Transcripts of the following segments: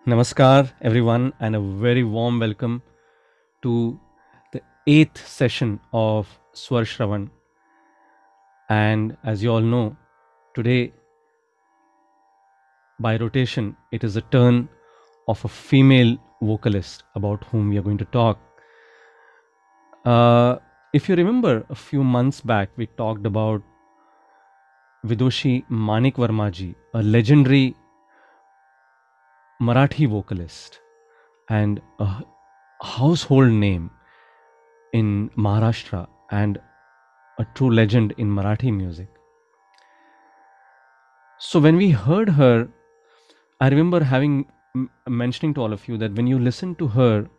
Namaskar, everyone, and a very warm welcome to the eighth session of Swar Shravan. And as you all know, today by rotation, it is a turn of a female vocalist about whom we are going to talk. Uh, if you remember, a few months back, we talked about Vidushi Manik Vermaji, a legendary Marathi vocalist and a household name in Maharashtra and a true legend in Marathi music. So when we heard her, I remember having mentioning to all of you that when you listen to her,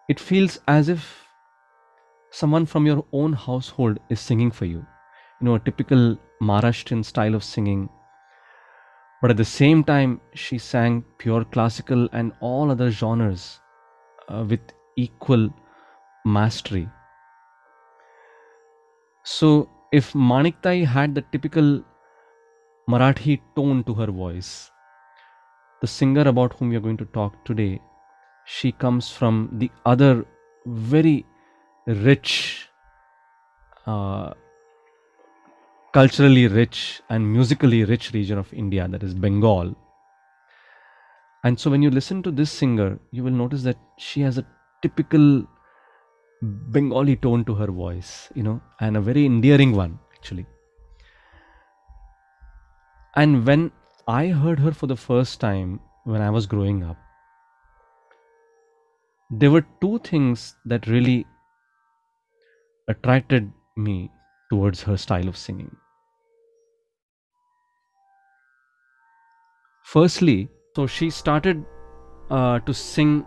it feels as if someone from your own household is singing for you. You know, a typical Maharashtrian style of singing. But at the same time, she sang pure classical and all other genres with equal mastery. So if Maniktai had the typical Marathi tone to her voice, the singer about whom we are going to talk today, she comes from the other very rich, uh, culturally rich and musically rich region of India, that is Bengal. And so when you listen to this singer, you will notice that she has a typical Bengali tone to her voice, and a very endearing one actually. And when I heard her for the first time when I was growing up, there were two things that really attracted me towards her style of singing. Firstly, so she started to sing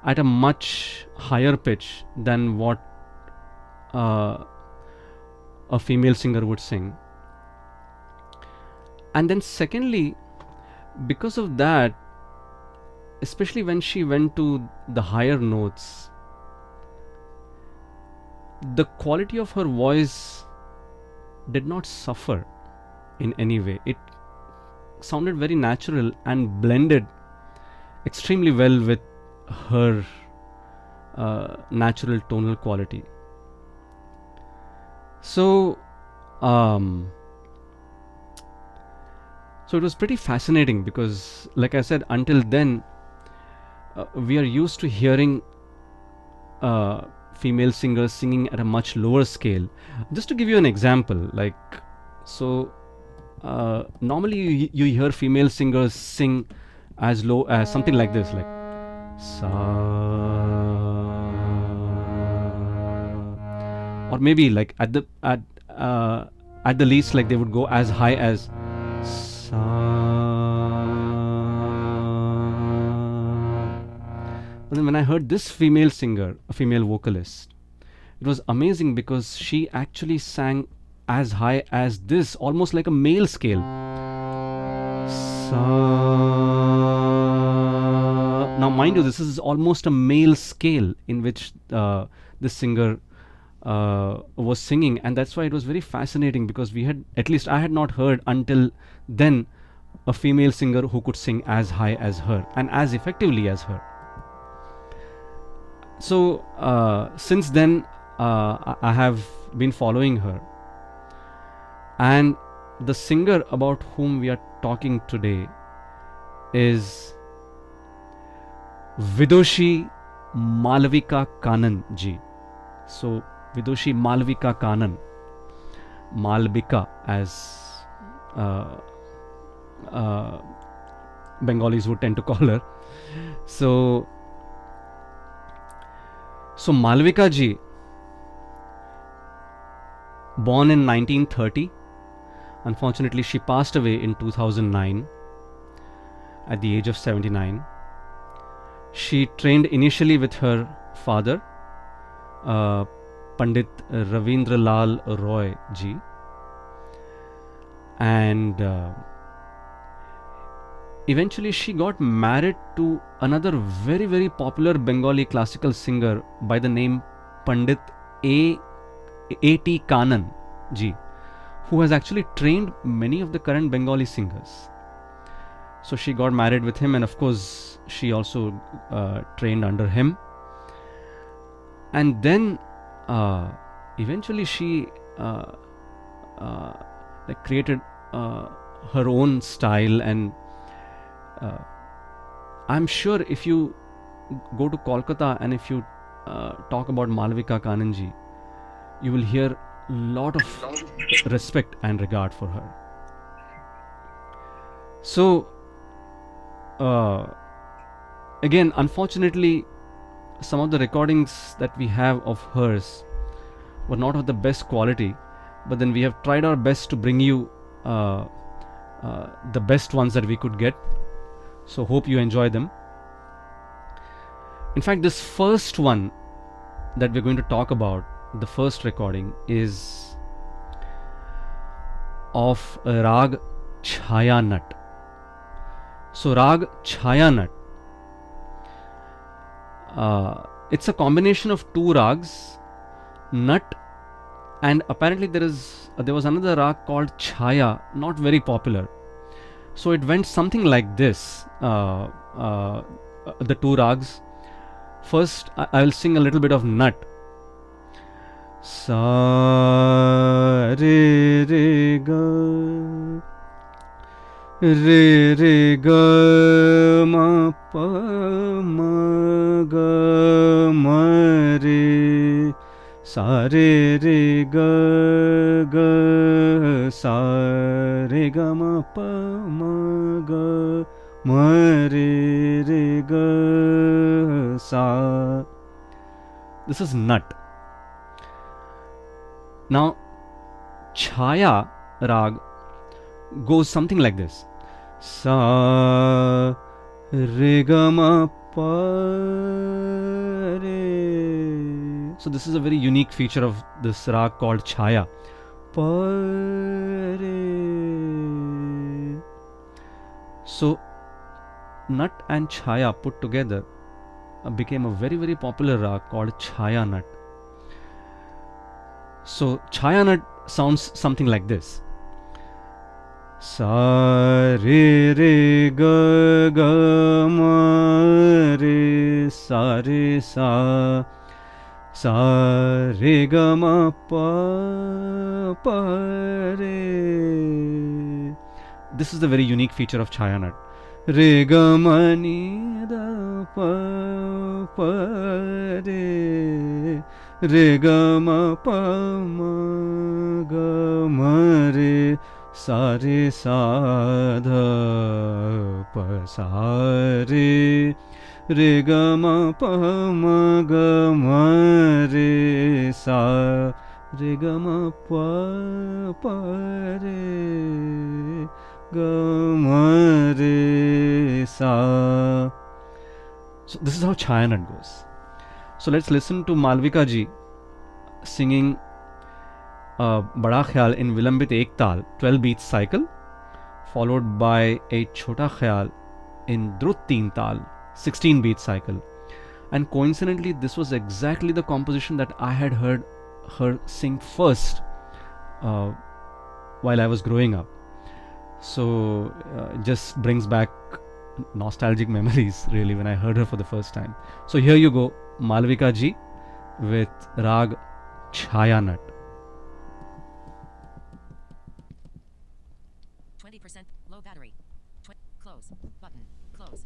at a much higher pitch than what a female singer would sing. And then, secondly, because of that, especially when she went to the higher notes, the quality of her voice did not suffer in any way. It sounded very natural and blended extremely well with her natural tonal quality. So it was pretty fascinating because, like I said, until then we are used to hearing female singers singing at a much lower scale. Just to give you an example, normally you hear female singers sing as low as something like this, like sa, or maybe like at the least, like they would go as high as sa. But then when I heard this female singer, a female vocalist, it was amazing because she actually sang as high as this, almost like a male scale. Now, mind you, this is almost a male scale in which this singer was singing, and that's why it was very fascinating because at least I had not heard until then a female singer who could sing as high as her and as effectively as her. So since then I have been following her, and the singer about whom we are talking today is Vidushi Malvika Kanan ji. So Vidushi Malvika Kanan, Malvika as Bengalis would tend to call her. So Malvika ji, born in 1930. Unfortunately, she passed away in 2009 at the age of 79. She trained initially with her father, Pandit Ravindra Lal Roy ji, and eventually she got married to another very, very popular Bengali classical singer by the name Pandit A.T. Kanan ji, who has actually trained many of the current Bengali singers. So she got married with him, and of course she also trained under him. And then eventually she like created her own style. And I'm sure if you go to Kolkata and if you talk about Malavika Kananji, you will hear a lot of respect and regard for her. So again, unfortunately, some of the recordings that we have of hers were not of the best quality, but then we have tried our best to bring you the best ones that we could get. So hope you enjoy them. In fact, this first one that we're going to talk about, the first recording, is of Rag Chhayanat. So Rag Chhayanat, it's a combination of two rags, Nat, and apparently there was another rag called Chhaya, not very popular. So it went something like this. The two rags. First, I will sing a little bit of Nat. Sa re re ga, re re ga ma pa ma ga ma re, sa re re ga ga, sa re ga ma pa ma ga ma re re ga sa. This is Nat. Now Chhaya rag goes something like this. Sa re ga ma pa re. So this is a very unique feature of this rag called Chhaya. Pa re. So Nat and Chhaya put together became a very, very popular rag called Chhayanat. So Chhayanat sounds something like this. Sa re re ga ga ma re, sa re sa, sa re ga ma pa pa re. This is the very unique feature of Chhayanat. Re ga ma ni da pa pa re, re ga ma pa ma ga ma re, sa re sa dha pa sa re, re ga ma pa ma ga ma re, sa re ga ma pa pa re ga ma re sa. So this is how Chhayanat goes. So let's listen to Malvika ji singing Bada Khayal in Vilambit Ek Tal, 12 beats cycle, followed by a Chota Khayal in Drut Teen Tal, 16 beat cycle. And coincidentally, this was exactly the composition that I had heard her sing first while I was growing up. So it just brings back nostalgic memories really when I heard her for the first time. So here you go, Malvika ji with Rag Chhayanat. 20% low battery. Close button. Close.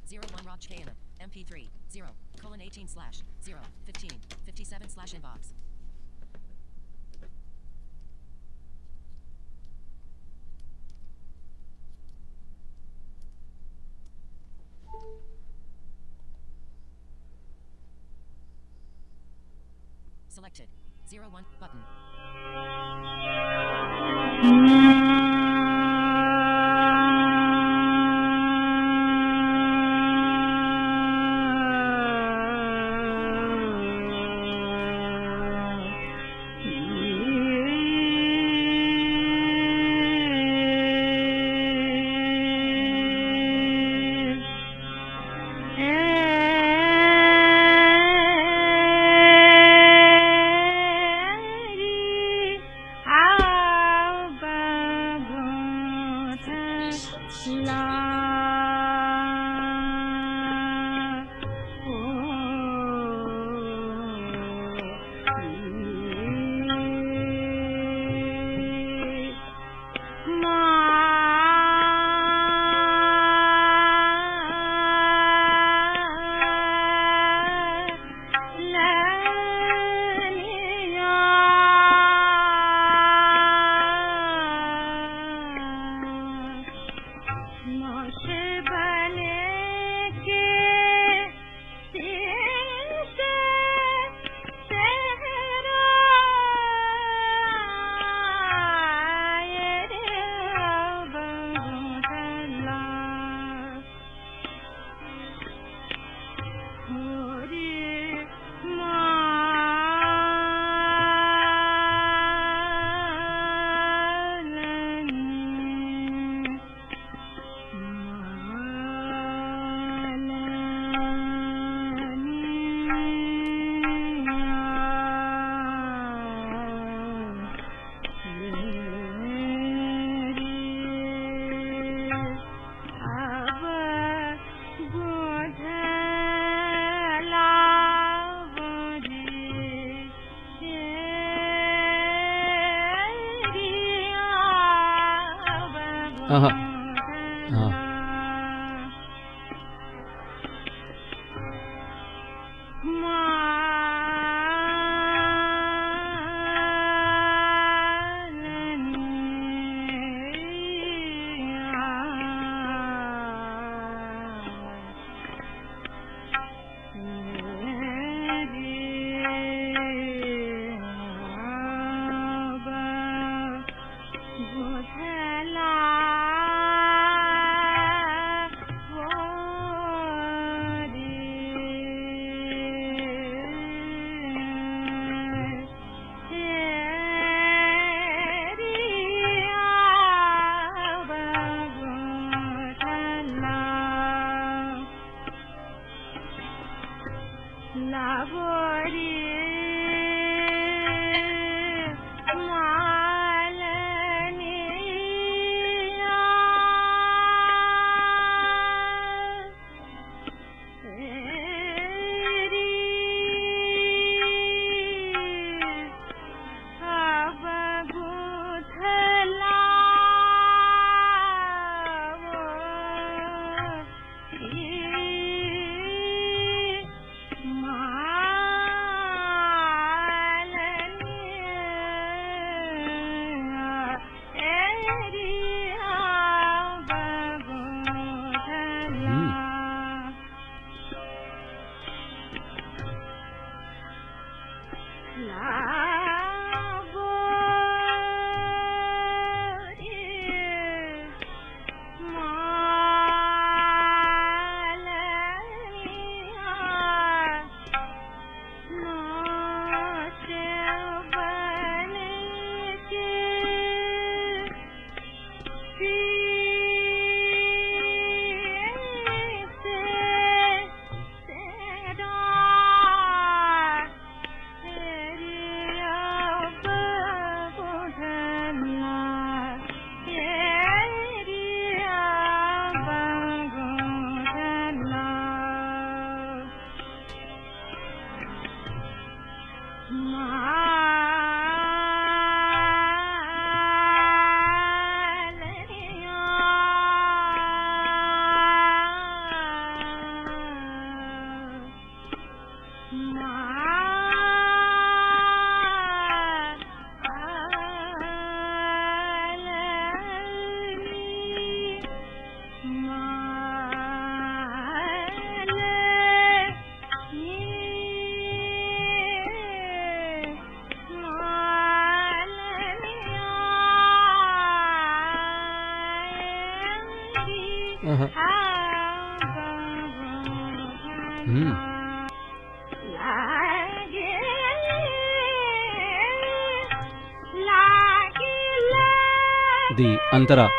01 Rag Chhayanat. MP3 0:18/0:15/57/inbox. Selected. 01 button. La हाँ हाँ The Antara.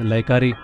Laikari.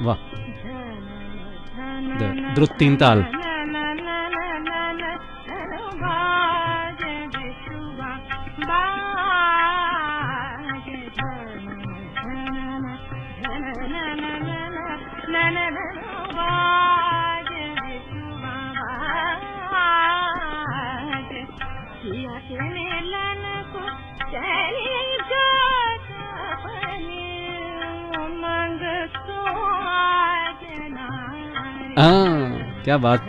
वाह, द्रुत तीन ताल। क्या बात।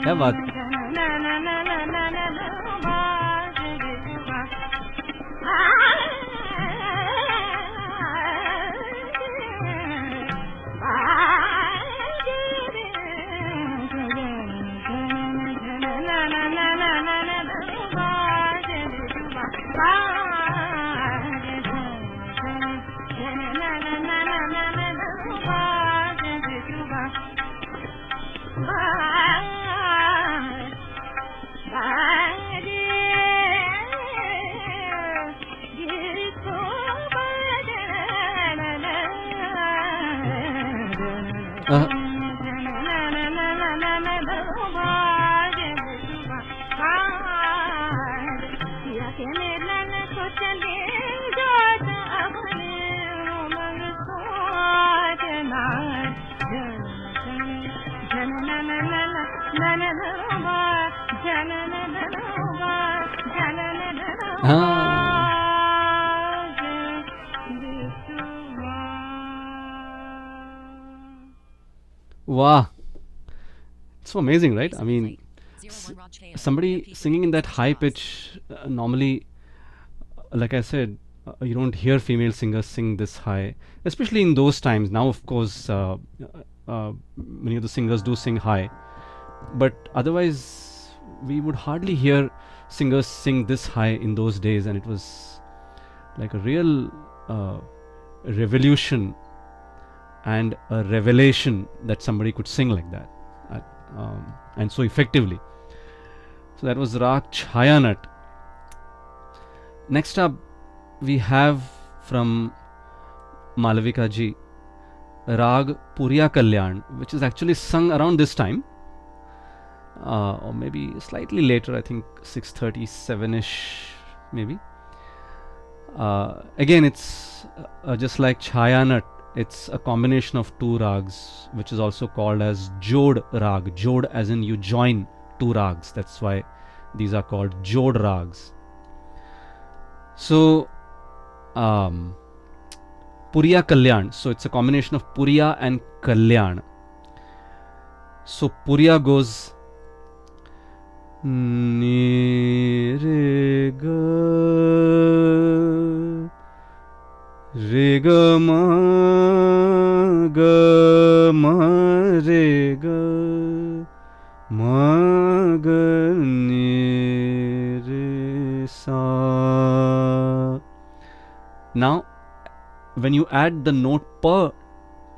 क्या बात. Wow, it's so amazing, right? I mean, somebody singing in that high pitch, normally, like I said, you don't hear female singers sing this high, especially in those times. Now, of course, many of the singers do sing high, but otherwise, we would hardly hear singers sing this high in those days, and it was like a real revolution and a revelation that somebody could sing like that, and so effectively. So that was Rag Chhayanat. Next up, we have from Malavika ji Rag Puriya Kalyan, which is actually sung around this time, or maybe slightly later, I think 637ish maybe. Again, it's just like Chhayanat, it's a combination of two rags, which is also called as Jod Rag. Jod as in you join two rags, that's why these are called Jod Rags. So Puriya Kalyan, so it's a combination of Puriya and Kalyan. So Puriya goes Ni re ga re ga ma re ga ma ga ni re sa. Now when you add the note pa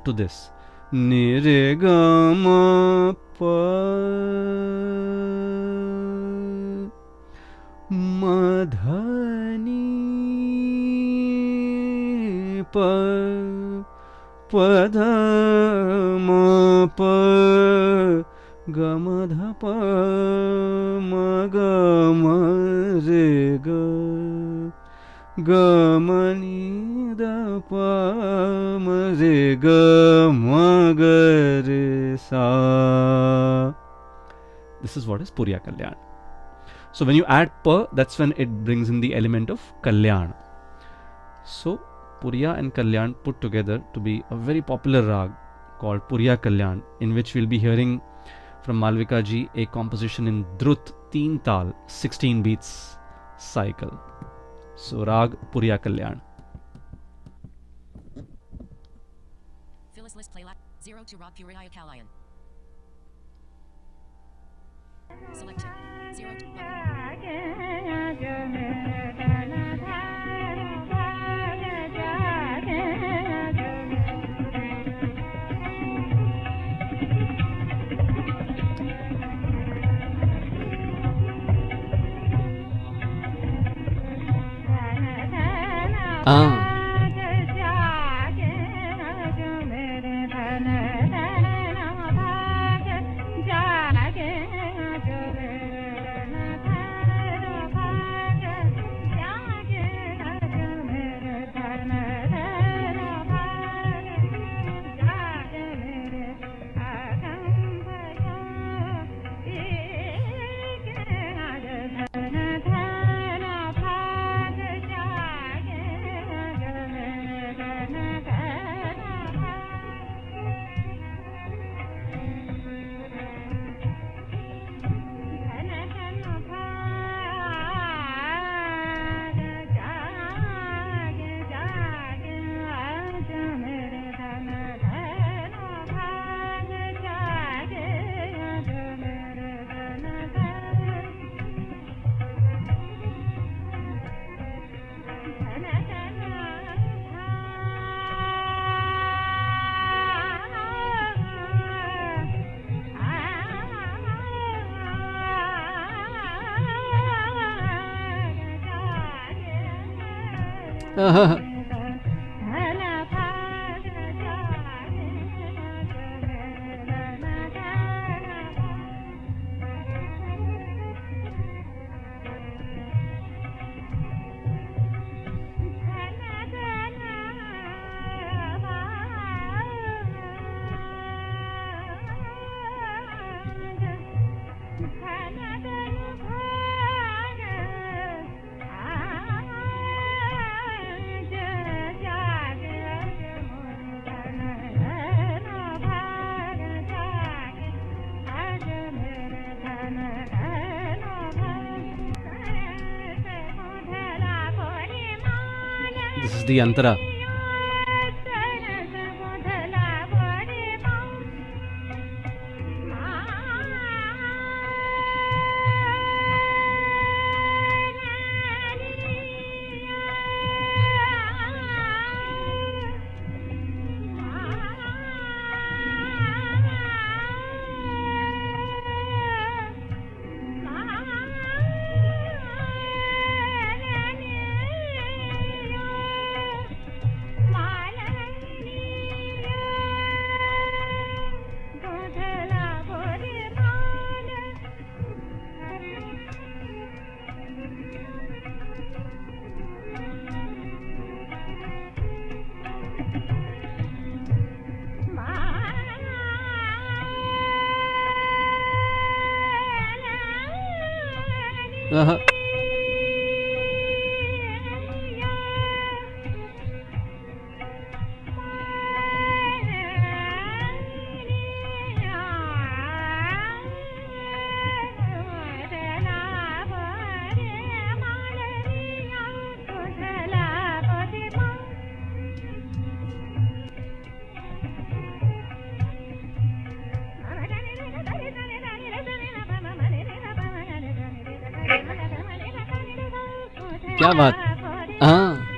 to this, ni re ga ma pa ma dha ni pa pa dha ma pa ga ma dha pa ma ga ma re ga ga ma ni da pa ma re ga ma ga re sa. This is what is Puriya Kalyan. So when you add pa, that's when it brings in the element of Kalyan. So Puriya and Kalyan put together to be a very popular rag called Puriya Kalyan, in which we'll be hearing from Malvika ji a composition in Drut 3 Tal, 16 beats cycle. So rag Puriya Kalyan. Phyllis list play 0 to Rag Puriya Kalyan. Selected 0 to This is the Antara. क्या बात, हाँ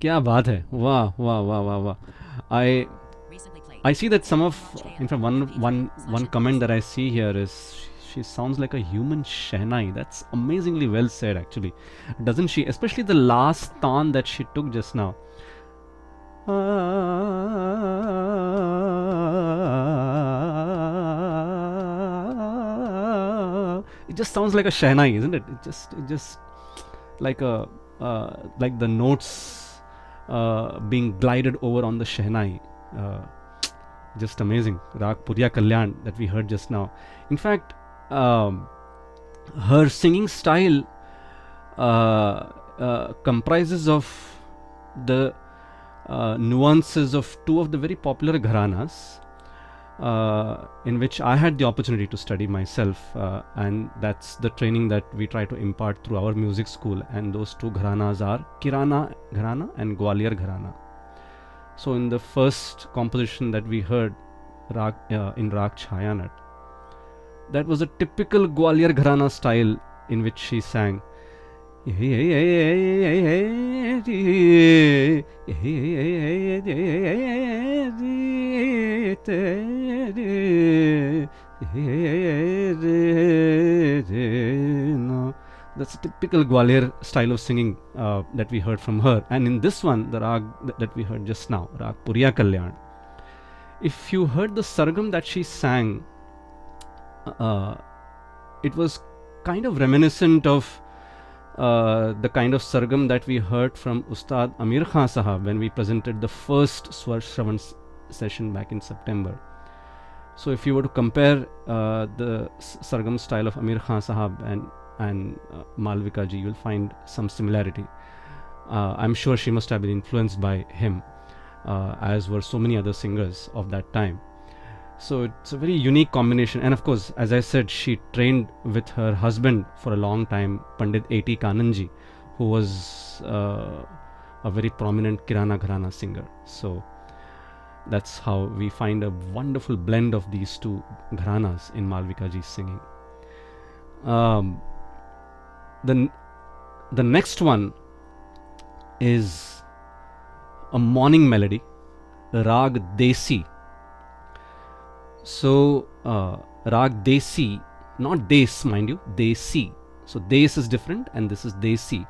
क्या बात है, वाह वाह वाह वाह वाह. Recently played. I see that some of, in fact, one comment that I see here is she sounds like a human Shehnai. That's amazingly well said, actually, doesn't she? Especially the last tan that she took just now. It just sounds like a Shehnai, isn't it? It just like a like the notes being glided over on the Shehnai. Just amazing. Rag Puriya Kalyan that we heard just now. In fact, her singing style comprises of the nuances of two of the very popular gharanas, in which I had the opportunity to study myself, and that's the training that we try to impart through our music school. And those two gharanas are Kirana Gharana and Gwalior Gharana. So in the first composition that we heard, in Rag Chhayanat, that was a typical Gwalior Gharana style in which she sang. That's a typical Gwalior style of singing that we heard from her. And in this one, the rag that we heard just now, Rag Puriya Kalyan, if you heard the sargam that she sang, it was kind of reminiscent of the kind of sargam that we heard from Ustad Amir Khan Sahab when we presented the first Swar Shravan session back in September. So if you were to compare the sargam style of Amir Khan Sahab and Malvika ji, you'll find some similarity. I'm sure she must have been influenced by him, as were so many other singers of that time. So it's a very unique combination. And of course, as I said, she trained with her husband for a long time, Pandit A.T. Kananji, who was a very prominent Kirana Gharana singer. So that's how we find a wonderful blend of these two gharanas in Malvika ji's singing. The next one is a morning melody, Rag Desi. So Rag Desi, not Des, mind you, Desi. So Des is different and this is Desi,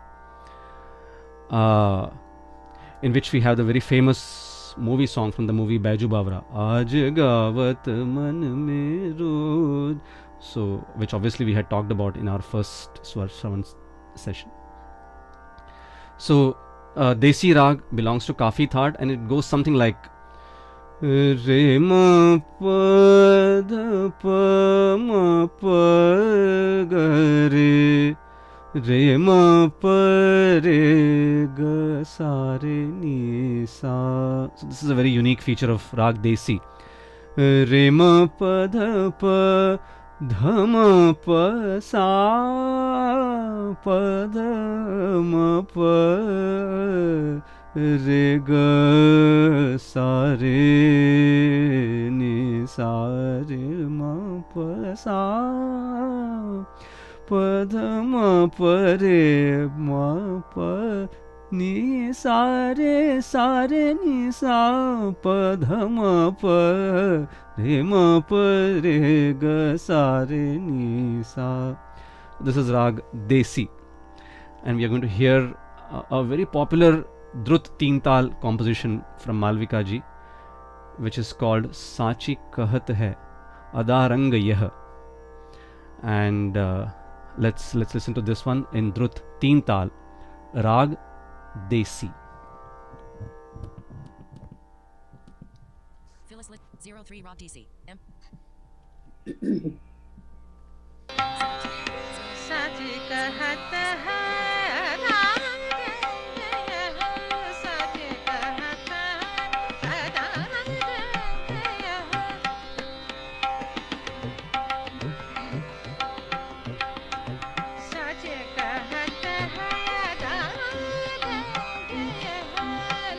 in which we have the very famous movie song from the movie Baiju Bawra. Aaj gavat man mein roz So, which obviously we had talked about in our first Swar Shravan session. So, Desi Rag belongs to Kafi Thaat, and it goes something like Re ma pa dha pa ma pa ga re, re ma pa re ga sa re ni sa. So this is a very unique feature of Rag Desi. Re ma pa dha pa dha ma pa sa pa dha ma pa re ga sa re ni sa re ma pa sa pa dha ma pa re ma pa ni sa re ni sa pa dha ma pa re ga sa re ni sa. This is Rag Desi, and we are going to hear a very popular Drut Teen Tal composition from Malvika ji, which is called Sachi Kahat Hai Ada Rang Yeh. And let's listen to this one in Drut Teen Tal, Rag Desi. Phyllis Lit 03 Rag DC. M. सच कहत है राग सच कहत है राग सच कहत है राग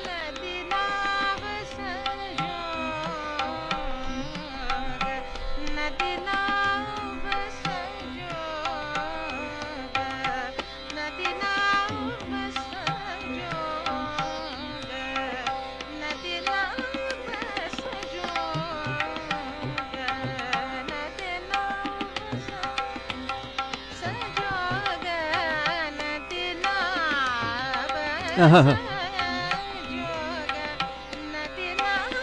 नदी नाव संजोग नदी नाव संजोग नदी नाव संजोग नदी नाव संजोग नदी नाव संजोग नदी नाव संजोग नदी नाव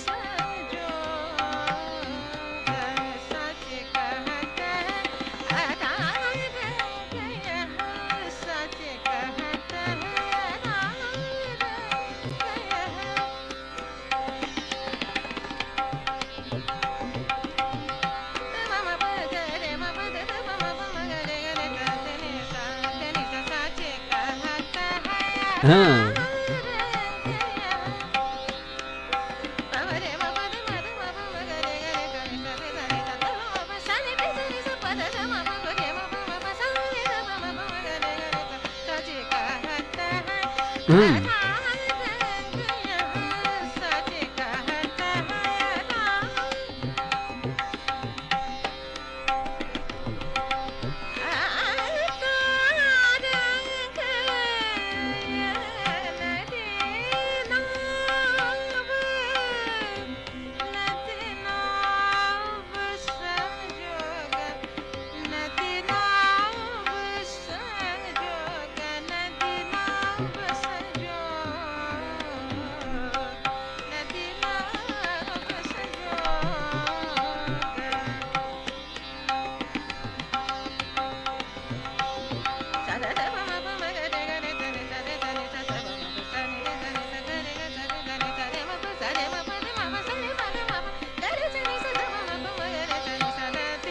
संजोग सच कहत है राग सच कहत है राग मम पद रे मम पद मम पम रे रे रे रे सा सच कहत है हाँ.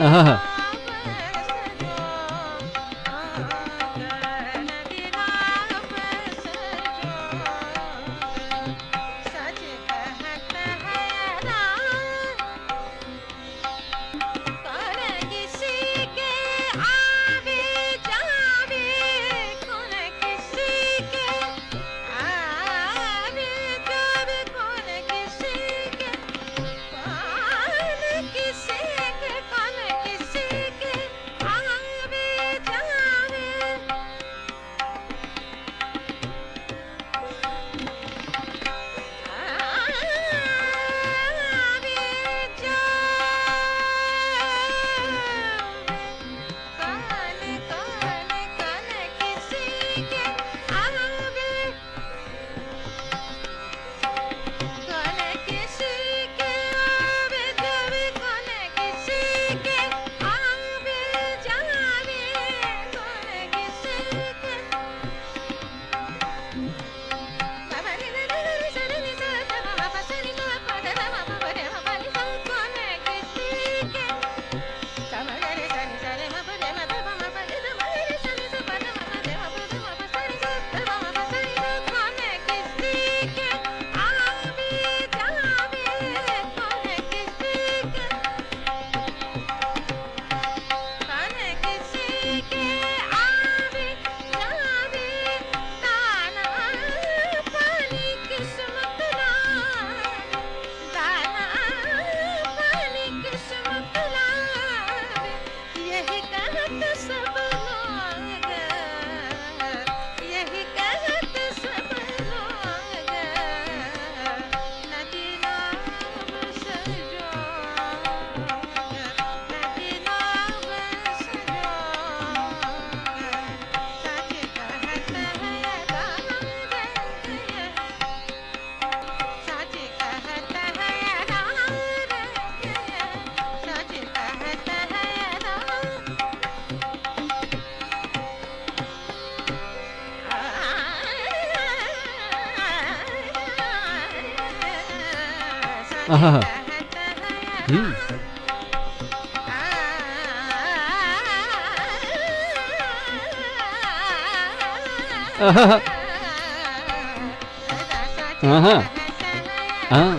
Ah. किसी आहा, कहत हम्म, आहा, आहा, हाँ,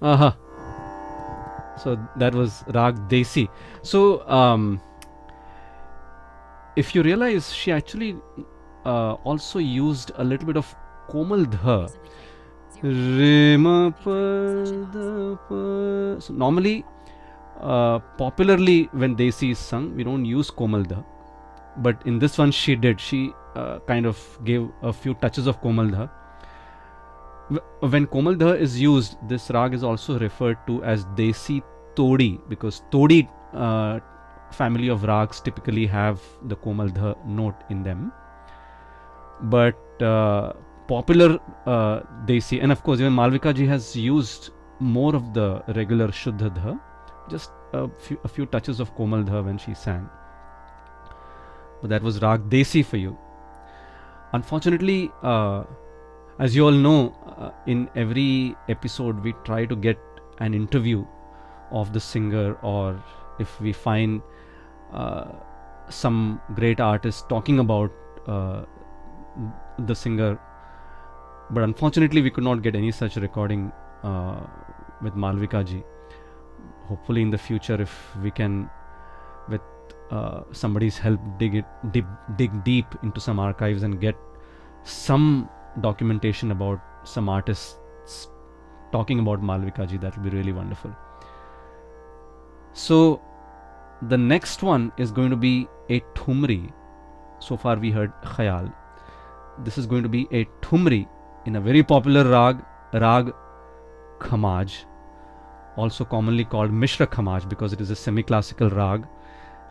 आहा. So that was Rag Desi. So if you realize, she actually also used a little bit of Komal Dha. Recently played. 0. Re ma pa Slash da pa. So normally, popularly when Desi is sung, we don't use Komal Dha. But in this one, she did. She kind of gave a few touches of Komal Dha. When Komal Dha is used, this rag is also referred to as Desi Todi, because Todi family of rags typically have the Komal Dha note in them. But popular Desi, and of course even Malvika ji has used more of the regular Shuddha Dha, just a few touches of Komal Dha when she sang. But that was Rag Desi for you. Unfortunately, as you all know, in every episode we try to get an interview of the singer, or if we find some great artist talking about the singer. But unfortunately we could not get any such recording with Malvika ji. Hopefully in the future, if we can, with somebody's help, dig deep into some archives and get some documentation about some artists talking about Malvika ji, that will be really wonderful. So the next one is going to be a Thumri. So far we heard Khayal. This is going to be a Thumri in a very popular Rag Khamaj, also commonly called Mishra Khamaj, because it is a semi-classical rag,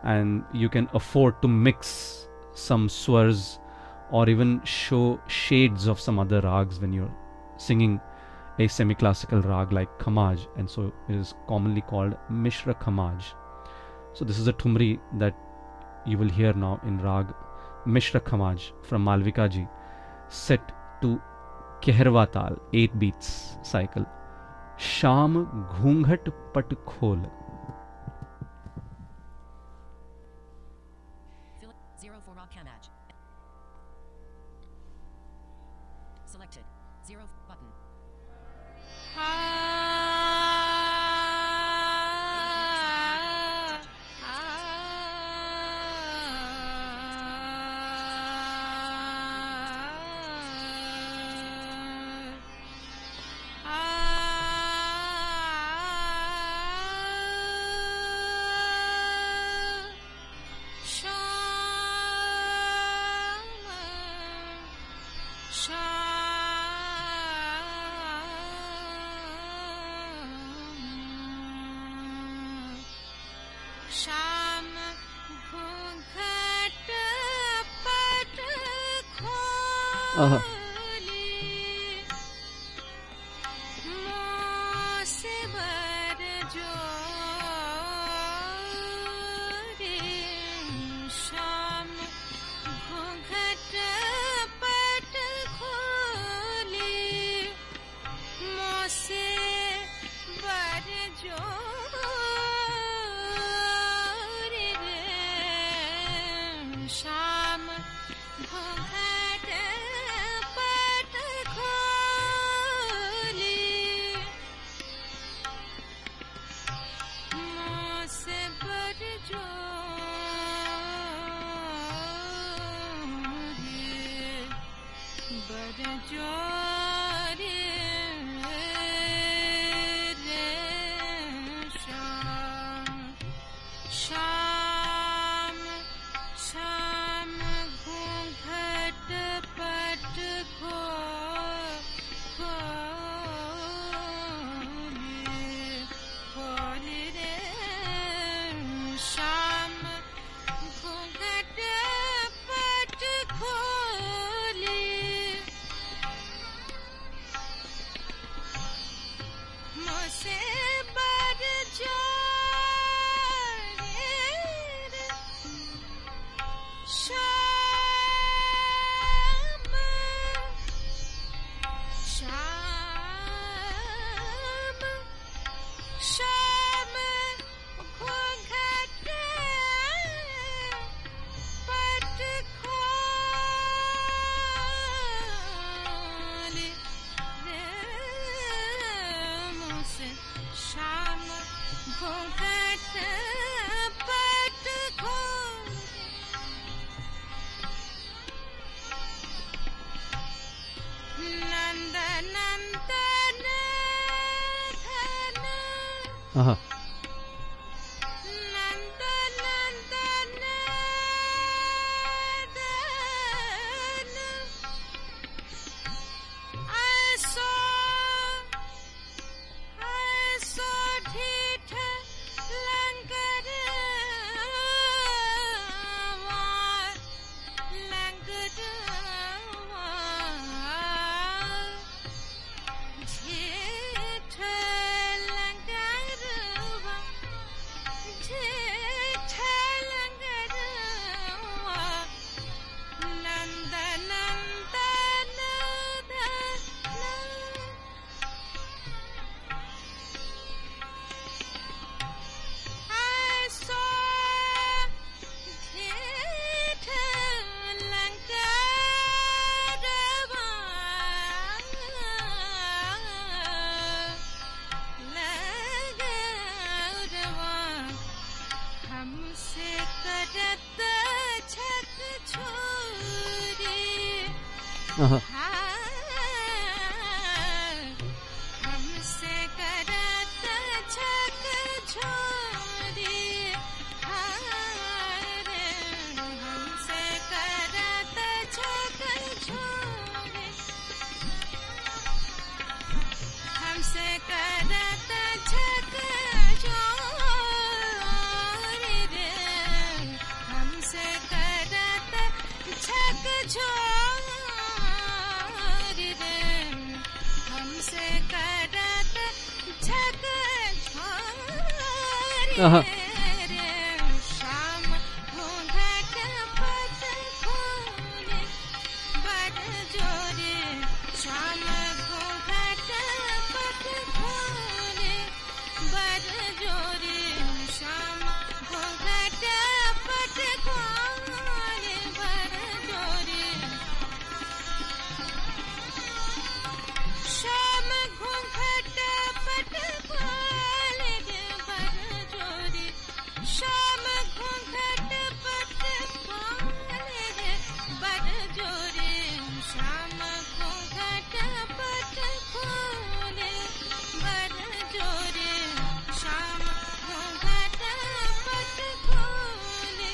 and you can afford to mix some swars or even show shades of some other rags when you're singing a semi-classical rag like Khamaj, and so it is commonly called Mishra Khamaj. So this is a Thumri that you will hear now in rag Mishra Khamaj from Malvika ji, set to Kehrwa Tal, 8 beats cycle. Sham Ghunghat Pat Khol. 0 for Rag Khamaj. Selected. 0 button. शाम घूंघट पट खोली मोसे बर जोरी शाम घूंघट पट खोली मोसे बर जोरी रे शाम घूंघट जोरे रे शाम शाम शाम घूंघट पट खोल रे शाम घूंघट पट खोले मुझसे बर जोरे रे शाम शाम शाम घूंघट पट खोल रे मुझसे शाम घूंघट पट खोल नंद नंदन धन Aha. नंद नंदन धन ऐसो ऐसो ढीठ लंगर ढीठ लंगरवा ढीठ लंगरवा नंद नंदन धन ऐसो ढीठ लंगरवा लगरवा हमसे करत छक छोरी Aha. हमसे करत छक छोरी हमसे करत छक छोरी हमसे करत छक छोरी रे हमसे करत छक छोरी रे हमसे करत छक Aha. छोरी रे शाम घूंघट पट खोले बड़ जोरे शाम घूंघट पट खोले बड़ जोरे शाम घूंघट पट खोले बड़ जोरे शाम घूंघट पट खोले बड़ जोरे शाम घूंघट पट खोले बड़ जोरे शाम घूंघट पट खोले बड़ जोरे शाम घूंघट पट खोले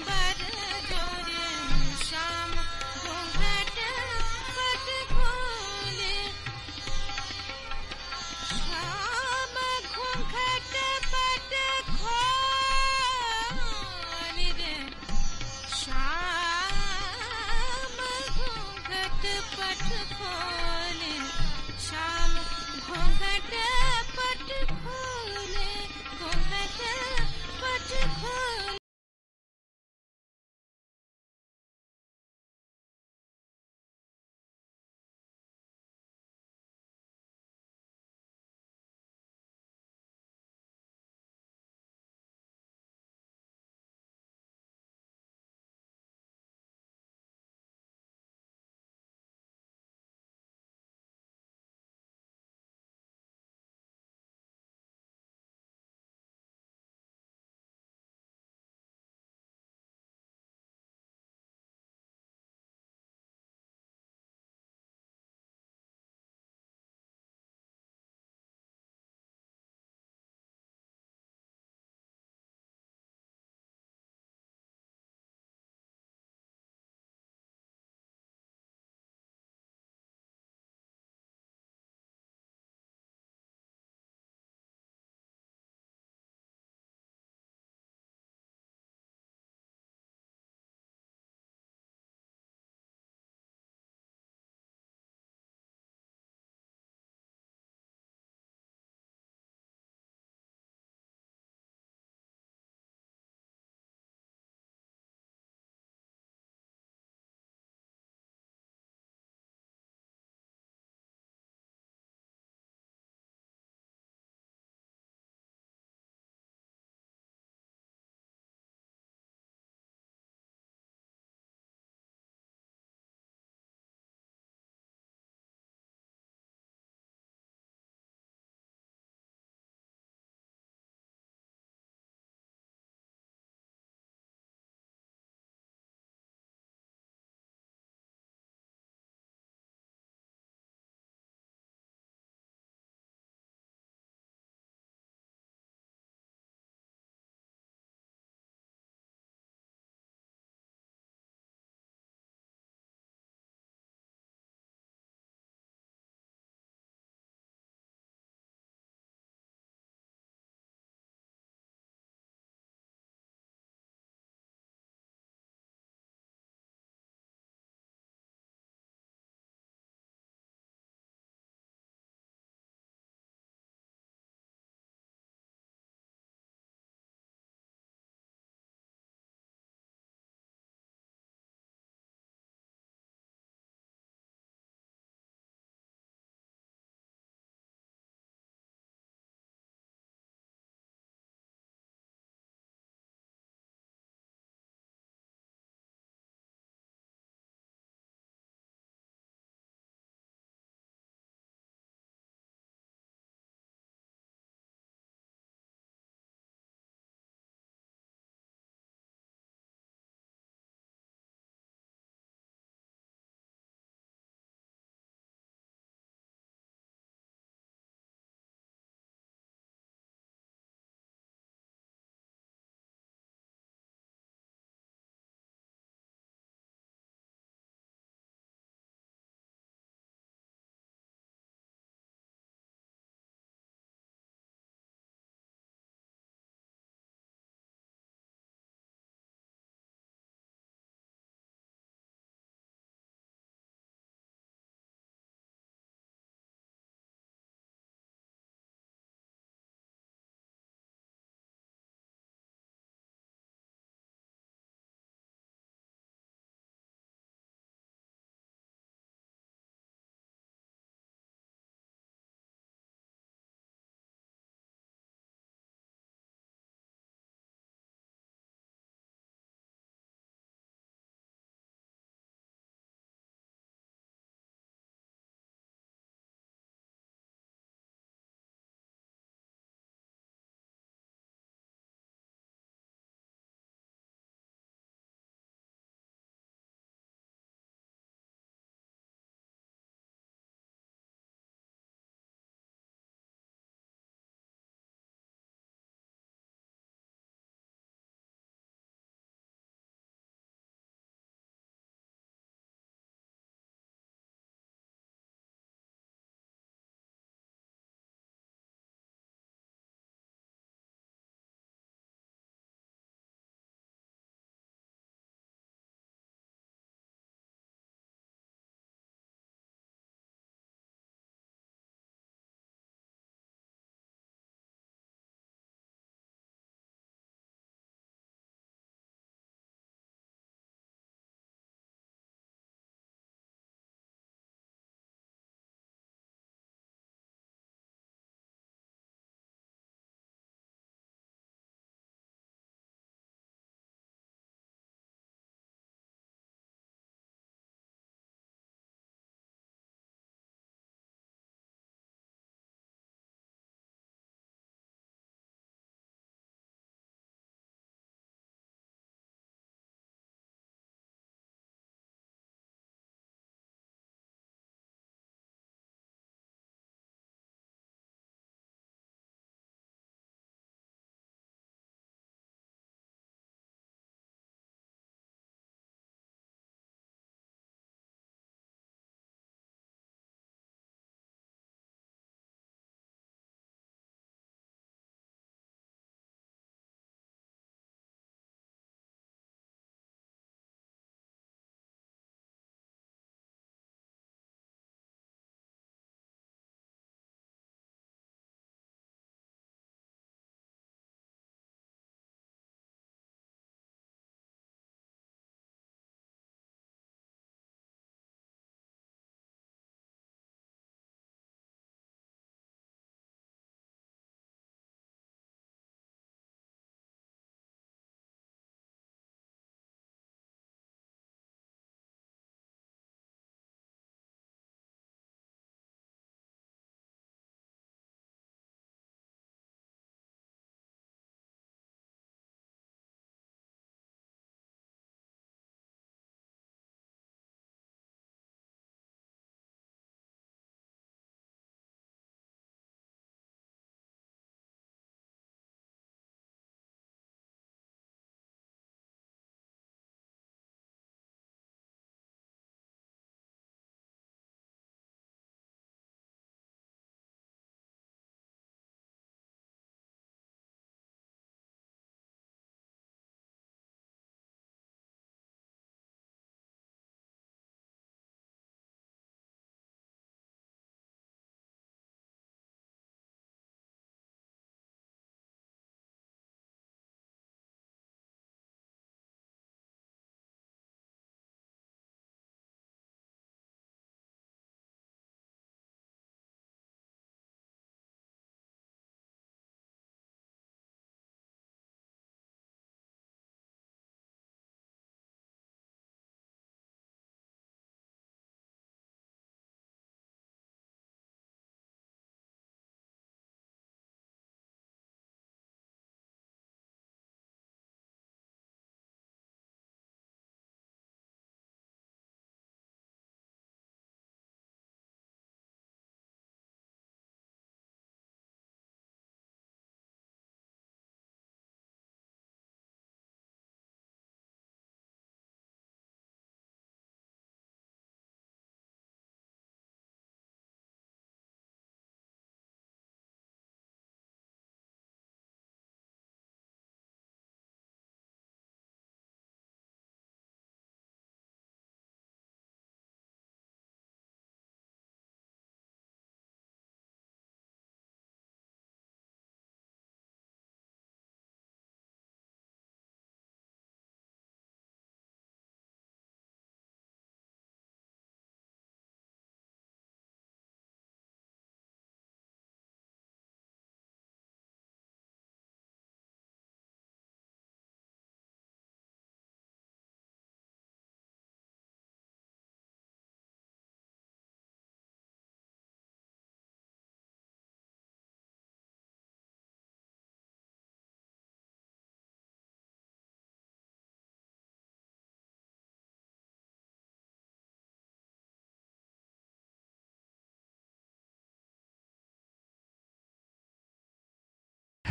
बड़ जोरे शाम घूंघट पट खोले शाम घूंघट पट खोले रे शाम घूंघट पट खोले शाम घूंघट पट खोले घूंघट पट खोले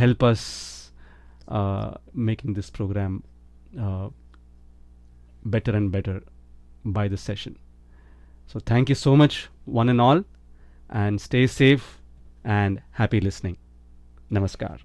help us making this program better and better by the session. So thank you so much, one and all, and stay safe and happy listening. Namaskar.